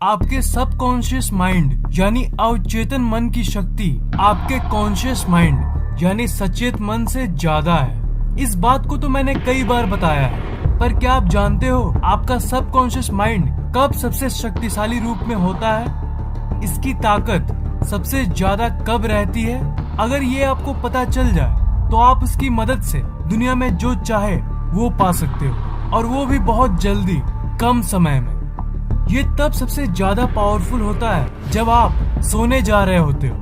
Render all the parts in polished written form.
आपके subconscious mind यानी अवचेतन मन की शक्ति आपके कॉन्शियस माइंड यानी सचेत मन से ज्यादा है। इस बात को तो मैंने कई बार बताया है, पर क्या आप जानते हो आपका सबकॉन्शियस माइंड कब सबसे शक्तिशाली रूप में होता है? इसकी ताकत सबसे ज्यादा कब रहती है? अगर ये आपको पता चल जाए तो आप उसकी मदद से दुनिया में जो चाहे वो पा सकते हो, और वो भी बहुत जल्दी, कम समय में। ये तब सबसे ज्यादा पावरफुल होता है जब आप सोने जा रहे होते हो।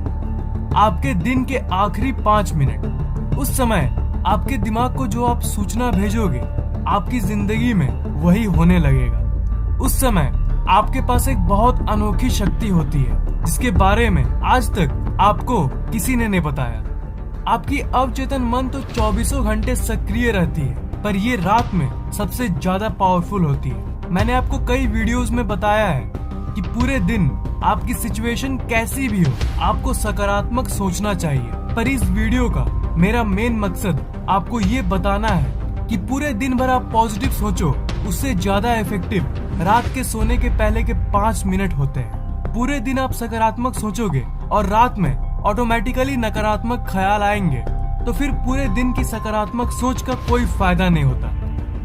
आपके दिन के आखिरी 5 मिनट, उस समय आपके दिमाग को जो आप सूचना भेजोगे आपकी जिंदगी में वही होने लगेगा। उस समय आपके पास एक बहुत अनोखी शक्ति होती है जिसके बारे में आज तक आपको किसी ने नहीं बताया। आपकी अवचेतन मन तो 24 घंटे सक्रिय रहती है, पर ये रात में सबसे ज्यादा पावरफुल होती है। मैंने आपको कई वीडियोस में बताया है कि पूरे दिन आपकी सिचुएशन कैसी भी हो, आपको सकारात्मक सोचना चाहिए। पर इस वीडियो का मेरा मेन मकसद आपको ये बताना है कि पूरे दिन भर आप पॉजिटिव सोचो, उससे ज्यादा इफेक्टिव रात के सोने के पहले के 5 मिनट होते हैं। पूरे दिन आप सकारात्मक सोचोगे और रात में ऑटोमेटिकली नकारात्मक ख्याल आएंगे, तो फिर पूरे दिन की सकारात्मक सोच का कोई फायदा नहीं होता।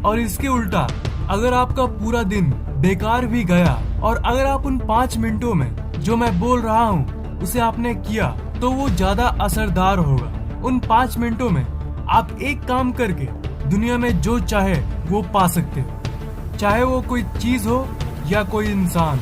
और इसके उल्टा अगर आपका पूरा दिन बेकार भी गया और अगर आप उन 5 मिनटों में जो मैं बोल रहा हूँ उसे आपने किया तो वो ज्यादा असरदार होगा। उन 5 मिनटों में आप एक काम करके दुनिया में जो चाहे वो पा सकते हो, चाहे वो कोई चीज हो या कोई इंसान।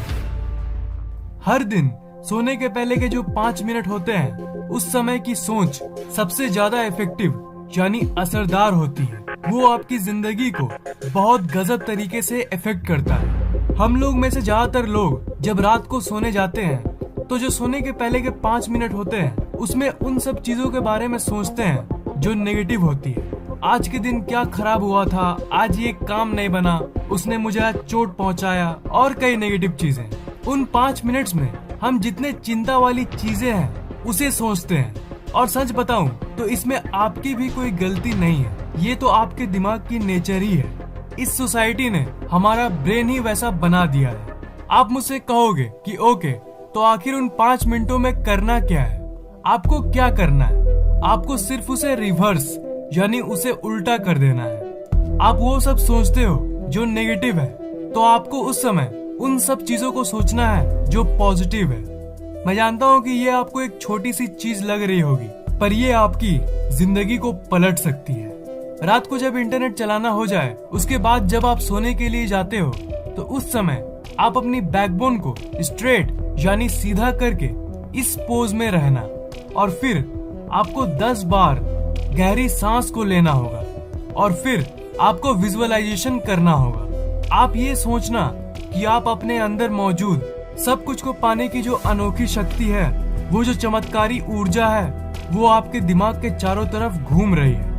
हर दिन सोने के पहले के जो 5 मिनट होते हैं उस समय की सोच सबसे ज्यादा इफेक्टिव यानी असरदार होती है। वो आपकी जिंदगी को बहुत गजब तरीके से इफेक्ट करता है। हम लोग में से ज्यादातर लोग जब रात को सोने जाते हैं तो जो सोने के पहले के 5 मिनट होते हैं उसमें उन सब चीजों के बारे में सोचते हैं जो नेगेटिव होती है। आज के दिन क्या खराब हुआ था, आज ये काम नहीं बना, उसने मुझे आज चोट पहुंचाया, और कई नेगेटिव चीजें। उन 5 मिनट्स में हम जितने चिंता वाली चीजें हैं उसे सोचते हैं। और सच बताऊं तो इसमें आपकी भी कोई गलती नहीं है, ये तो आपके दिमाग की नेचर ही है। इस सोसाइटी ने हमारा ब्रेन ही वैसा बना दिया है। आप मुझसे कहोगे कि ओके, तो आखिर उन 5 मिनटों में करना क्या है? आपको क्या करना है? आपको सिर्फ उसे रिवर्स यानी उसे उल्टा कर देना है। आप वो सब सोचते हो जो नेगेटिव है, तो आपको उस समय उन सब चीजों को सोचना है जो पॉजिटिव है। मैं जानता हूँ कि ये आपको एक छोटी सी चीज लग रही होगी, पर ये आपकी जिंदगी को पलट सकती है। रात को जब इंटरनेट चलाना हो जाए, उसके बाद जब आप सोने के लिए जाते हो, तो उस समय आप अपनी बैकबोन को स्ट्रेट यानी सीधा करके इस पोज में रहना, और फिर आपको 10 बार गहरी सांस को लेना होगा, और फिर आपको विजुअलाइजेशन करना होगा। आप ये सोचना कि आप अपने अंदर मौजूद सब कुछ को पाने की जो अनोखी शक्ति है, वो जो चमत्कारी ऊर्जा है, वो आपके दिमाग के चारों तरफ घूम रही है।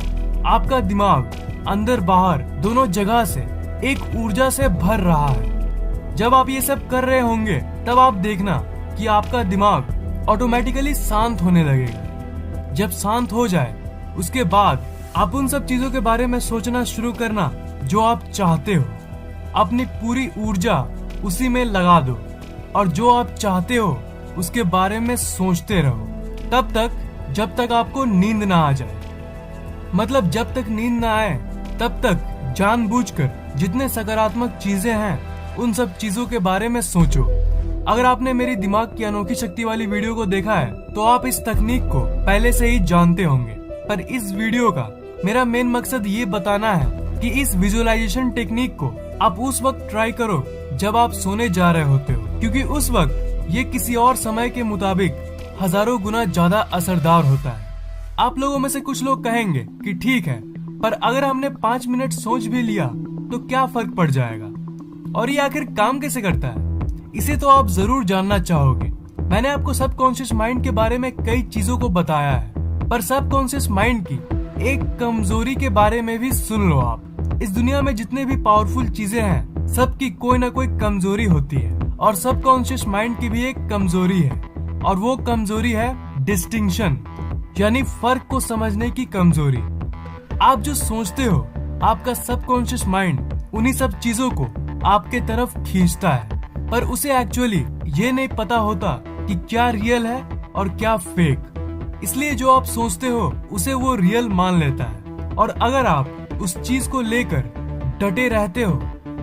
आपका दिमाग अंदर बाहर दोनों जगह से एक ऊर्जा से भर रहा है। जब आप ये सब कर रहे होंगे तब आप देखना कि आपका दिमाग ऑटोमेटिकली शांत होने लगेगा। जब शांत हो जाए उसके बाद आप उन सब चीजों के बारे में सोचना शुरू करना जो आप चाहते हो। अपनी पूरी ऊर्जा उसी में लगा दो और जो आप चाहते हो उसके बारे में सोचते रहो, तब तक जब तक आपको नींद ना आ जाए। मतलब जब तक नींद ना आए तब तक जानबूझकर जितने सकारात्मक चीजें हैं उन सब चीजों के बारे में सोचो। अगर आपने मेरी दिमाग की अनोखी शक्ति वाली वीडियो को देखा है तो आप इस तकनीक को पहले से ही जानते होंगे, पर इस वीडियो का मेरा मेन मकसद ये बताना है कि इस विजुअलाइजेशन टेक्निक को आप उस वक्त ट्राई करो जब आप सोने जा रहे होते हो, क्योंकि उस वक्त ये किसी और समय के मुताबिक हजारों गुना ज्यादा असरदार होता है। आप लोगों में से कुछ लोग कहेंगे कि ठीक है, पर अगर हमने 5 मिनट सोच भी लिया तो क्या फर्क पड़ जाएगा, और ये आखिर काम कैसे करता है, इसे तो आप जरूर जानना चाहोगे। मैंने आपको सबकॉन्शियस माइंड के बारे में कई चीजों को बताया है, पर सबकॉन्शियस माइंड की एक कमजोरी के बारे में भी सुन लो आप। इस दुनिया में जितने भी पावरफुल चीजें हैं सबकी कोई ना कोई कमजोरी होती है, और सबकॉन्शियस माइंड की भी एक कमजोरी है, और वो कमजोरी है डिस्टिंक्शन यानी फर्क को समझने की कमजोरी। आप जो सोचते हो आपका सबकॉन्शियस माइंड उन्हीं सब चीजों को आपके तरफ खींचता है। पर उसे एक्चुअली ये नहीं पता होता कि क्या रियल है और क्या फेक। इसलिए जो आप सोचते हो उसे वो रियल मान लेता है, और अगर आप उस चीज को लेकर डटे रहते हो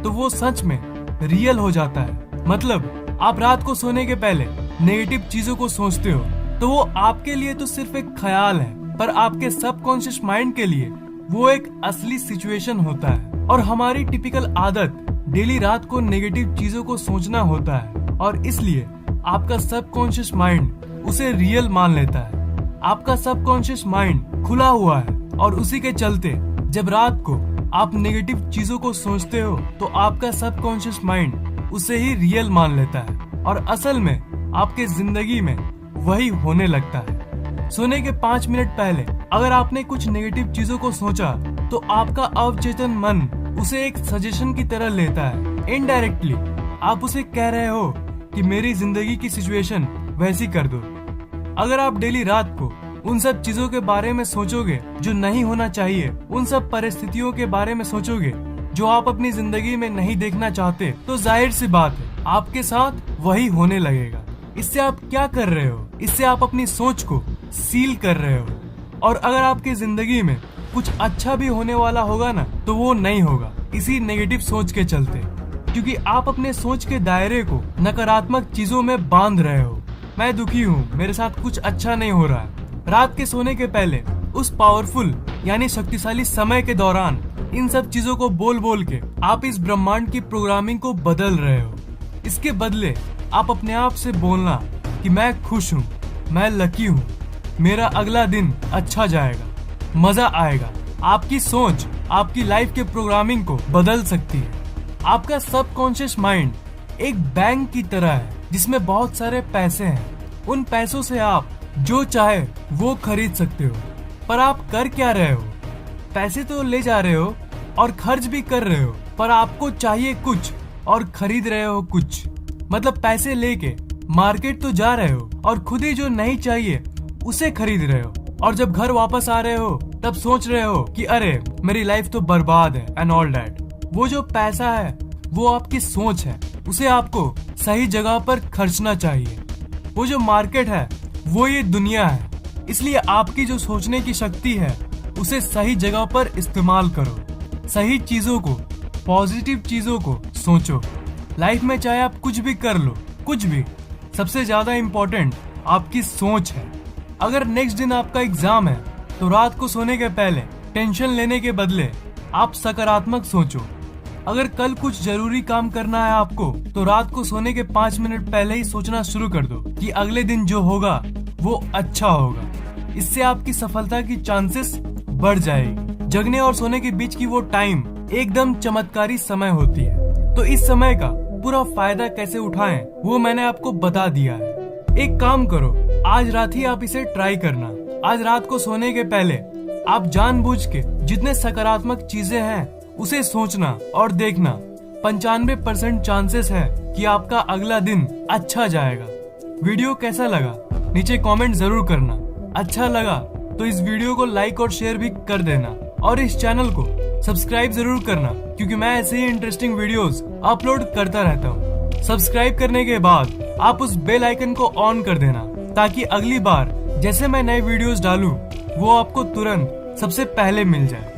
तो वो सच में रियल हो जाता है। मतलब आप रात को सोने के पहले नेगेटिव चीजों को सोचते हो तो वो आपके लिए तो सिर्फ एक ख्याल है, पर आपके सबकॉन्शियस माइंड के लिए वो एक असली सिचुएशन होता है। और हमारी टिपिकल आदत डेली रात को नेगेटिव चीजों को सोचना होता है, और इसलिए आपका सबकॉन्शियस माइंड उसे रियल मान लेता है। आपका सबकॉन्शियस माइंड खुला हुआ है, और उसी के चलते जब रात को आप नेगेटिव चीजों को सोचते हो तो आपका सबकॉन्शियस माइंड उसे ही रियल मान लेता है, और असल में आपके जिंदगी में वही होने लगता है। सोने के 5 मिनट पहले अगर आपने कुछ नेगेटिव चीजों को सोचा तो आपका अवचेतन मन उसे एक सजेशन की तरह लेता है। इनडायरेक्टली आप उसे कह रहे हो कि मेरी जिंदगी की सिचुएशन वैसी कर दो। अगर आप डेली रात को उन सब चीजों के बारे में सोचोगे जो नहीं होना चाहिए, उन सब परिस्थितियों के बारे में सोचोगे जो आप अपनी जिंदगी में नहीं देखना चाहते, तो जाहिर सी बात है आपके साथ वही होने लगेगा। इससे आप क्या कर रहे हो? इससे आप अपनी सोच को सील कर रहे हो, और अगर आपकी जिंदगी में कुछ अच्छा भी होने वाला होगा ना, तो वो नहीं होगा इसी नेगेटिव सोच के चलते, क्योंकि आप अपने सोच के दायरे को नकारात्मक चीजों में बांध रहे हो। मैं दुखी हूँ, मेरे साथ कुछ अच्छा नहीं हो रहा है। रात के सोने के पहले उस पावरफुल यानी शक्तिशाली समय के दौरान इन सब चीजों को बोल बोल के आप इस ब्रह्मांड की प्रोग्रामिंग को बदल रहे हो। इसके बदले आप अपने आप से बोलना कि मैं खुश हूँ, मैं लकी हूँ, मेरा अगला दिन अच्छा जाएगा, मजा आएगा। आपकी सोच आपकी लाइफ के प्रोग्रामिंग को बदल सकती है। आपका सबकॉन्शियस माइंड एक बैंक की तरह है जिसमें बहुत सारे पैसे हैं। उन पैसों से आप जो चाहे वो खरीद सकते हो, पर आप कर क्या रहे हो? पैसे तो ले जा रहे हो और खर्च भी कर रहे हो, पर आपको चाहिए कुछ और खरीद रहे हो कुछ। मतलब पैसे लेके मार्केट तो जा रहे हो और खुद ही जो नहीं चाहिए उसे खरीद रहे हो, और जब घर वापस आ रहे हो तब सोच रहे हो कि अरे मेरी लाइफ तो बर्बाद है एंड ऑल दैट। वो जो पैसा है वो आपकी सोच है, उसे आपको सही जगह पर खर्चना चाहिए। वो जो मार्केट है वो ये दुनिया है, इसलिए आपकी जो सोचने की शक्ति है उसे सही जगह पर इस्तेमाल करो। सही चीजों को, पॉजिटिव चीजों को सोचो। लाइफ में चाहे आप कुछ भी कर लो, कुछ भी, सबसे ज्यादा इम्पोर्टेंट आपकी सोच है। अगर नेक्स्ट दिन आपका एग्जाम है तो रात को सोने के पहले टेंशन लेने के बदले आप सकारात्मक सोचो। अगर कल कुछ जरूरी काम करना है आपको तो रात को सोने के 5 मिनट पहले ही सोचना शुरू कर दो कि अगले दिन जो होगा वो अच्छा होगा। इससे आपकी सफलता की चांसेस बढ़ जाएगी। जगने और सोने के बीच की वो टाइम एकदम चमत्कारी समय होती है। तो इस समय का पूरा फायदा कैसे उठाएं वो मैंने आपको बता दिया है। एक काम करो, आज रात ही आप इसे ट्राई करना। आज रात को सोने के पहले आप जानबूझ के जितने सकारात्मक चीजें हैं उसे सोचना और देखना। 95% चांसेस है कि आपका अगला दिन अच्छा जाएगा। वीडियो कैसा लगा नीचे कमेंट जरूर करना। अच्छा लगा तो इस वीडियो को लाइक और शेयर भी कर देना, और इस चैनल को सब्सक्राइब जरूर करना, क्योंकि मैं ऐसे ही इंटरेस्टिंग वीडियोस अपलोड करता रहता हूँ। सब्सक्राइब करने के बाद आप उस बेल आइकन को ऑन कर देना, ताकि अगली बार जैसे मैं नए वीडियोस डालूं वो आपको तुरंत सबसे पहले मिल जाए।